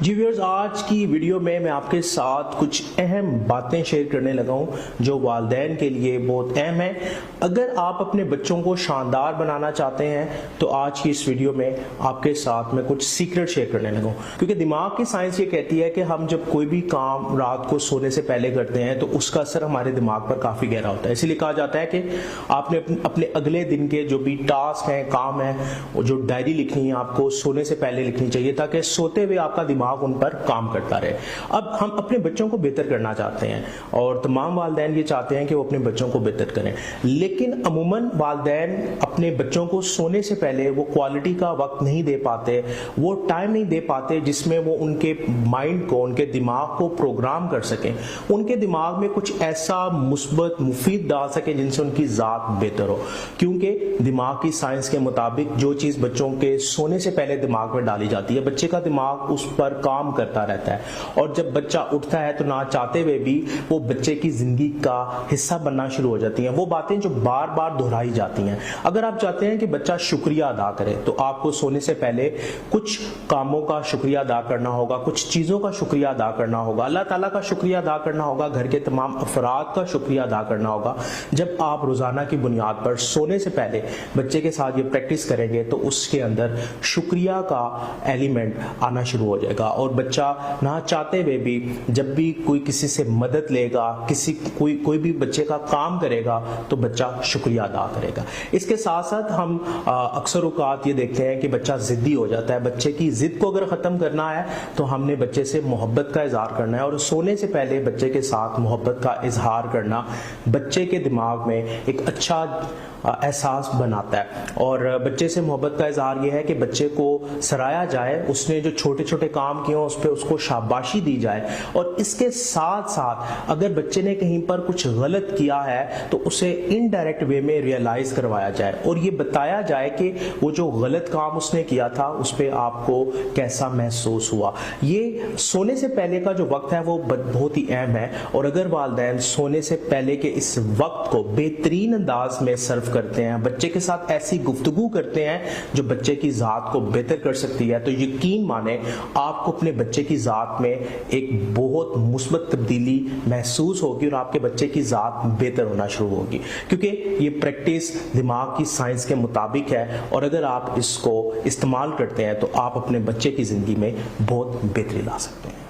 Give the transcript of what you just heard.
جی viewers, آج کی video میں آپ کے ساتھ کچھ اہم باتیں شیئر کرنے لگا ہوں جو والدین کے لیے بہت اہم ہیں۔ اگر آپ اپنے بچوں کو شاندار بنانا چاہتے ہیں تو آج کی اس ویڈیو میں آپ کے ساتھ میں کچھ سیکرٹ شیئر کرنے لگا ہوں، کیونکہ دماغ کی سائنس یہ کہتی ہے کہ ہم جب کوئی بھی کام رات کو سونے سے پہلے کرتے ہیں تو اس کا اثر ہمارے دماغ پر کافی گہرا ہوتا ہے۔ اسی لیے کہا جاتا ہے کہ آپ نے اپنے اگلے دن کے جو بھی ٹاسک ہیں، کام ہیں، جو ڈائری لکھنی ہے آپ کو سونے سے پہلے لکھنی چاہیے تاکہ سوتے ہوئے آپ کا دماغ ان پر کام کرتا رہے۔ اب ہم اپنے بچوں کو بہتر کرنا چاہتے ہیں اور تمام والدین یہ چاہتے ہیں کہ وہ اپنے بچوں کو بہتر کریں، لیکن عموماً والدین اپنے بچوں کو سونے سے پہلے وہ کوالٹی کا وقت نہیں دے پاتے، وہ ٹائم نہیں دے پاتے جس میں وہ ان کے مائنڈ کو، ان کے دماغ کو پروگرام کر سکیں، ان کے دماغ میں کچھ ایسا مثبت مفید ڈال سکیں جن سے ان کی ذات بہتر ہو، کیونکہ دماغ کی سائنس کے مطابق جو چیز بچوں کے سونے سے پہلے دماغ میں ڈالی جاتی ہے، بچے کا دماغ اس پر کام کرتا رہتا ہے، اور جب بچہ اٹھتا ہے تو نہ چاہتے ہوئے بھی وہ بچے کی زندگی کا حصہ بننا شروع ہو جاتی ہیں، وہ باتیں جو بار بار دہرائی جاتی ہیں۔ اگر آپ چاہتے ہیں کہ بچہ شکریہ ادا کرے تو آپ کو سونے سے پہلے کچھ کاموں کا شکریہ ادا کرنا ہوگا، کچھ چیزوں کا شکریہ ادا کرنا ہوگا، اللہ تعالیٰ کا شکریہ ادا کرنا ہوگا، گھر کے تمام افراد کا شکریہ ادا کرنا ہوگا۔ جب آپ روزانہ کی بنیاد پر سونے سے پہلے بچے کے ساتھ یہ پریکٹس کریں گے تو اس کے اندر شکریہ کا ایلیمنٹ آنا شروع ہو جائے گا، اور بچہ نہ چاہتے ہوئے بھی جب بھی کوئی کسی سے مدد لے گا، کوئی بھی بچے کا کام کرے گا تو بچہ شکریہ ادا کرے گا۔ اس کے ساتھ ساتھ ہم اکثر اوقات یہ دیکھتے ہیں کہ بچہ ضدی ہو جاتا ہے۔ بچے کی ضد کو اگر ختم کرنا ہے تو ہم نے بچے سے محبت کا اظہار کرنا ہے، اور سونے سے پہلے بچے کے ساتھ محبت کا اظہار کرنا بچے کے دماغ میں ایک اچھا احساس بناتا ہے، اور بچے سے محبت کا اظہار یہ ہے کہ بچے کو سراہا جائے، اس نے جو چھوٹے چھوٹے کام کیے اس پہ اس کو شاباشی دی جائے، اور اس کے ساتھ ساتھ اگر بچے نے کہیں پر کچھ غلط کیا ہے تو اسے انڈائریکٹ وے میں ریئلائز کروایا جائے، اور یہ بتایا جائے کہ وہ جو غلط کام اس نے کیا تھا اس پہ آپ کو کیسا محسوس ہوا۔ یہ سونے سے پہلے کا جو وقت ہے وہ بہت ہی اہم ہے، اور اگر والدین سونے سے پہلے کے اس وقت کو بہترین انداز میں صرف کرتے ہیں، بچے کے ساتھ ایسی گفتگو کرتے ہیں جو بچے کی ذات کو بہتر کر سکتی ہے، تو یقین مانیں آپ کو اپنے بچے کی ذات میں ایک بہت مثبت تبدیلی محسوس ہوگی، اور آپ کے بچے کی ذات بہتر ہونا شروع ہوگی، کیونکہ یہ پریکٹس دماغ کی سائنس کے مطابق ہے، اور اگر آپ اس کو استعمال کرتے ہیں تو آپ اپنے بچے کی زندگی میں بہت بہتری لا سکتے ہیں۔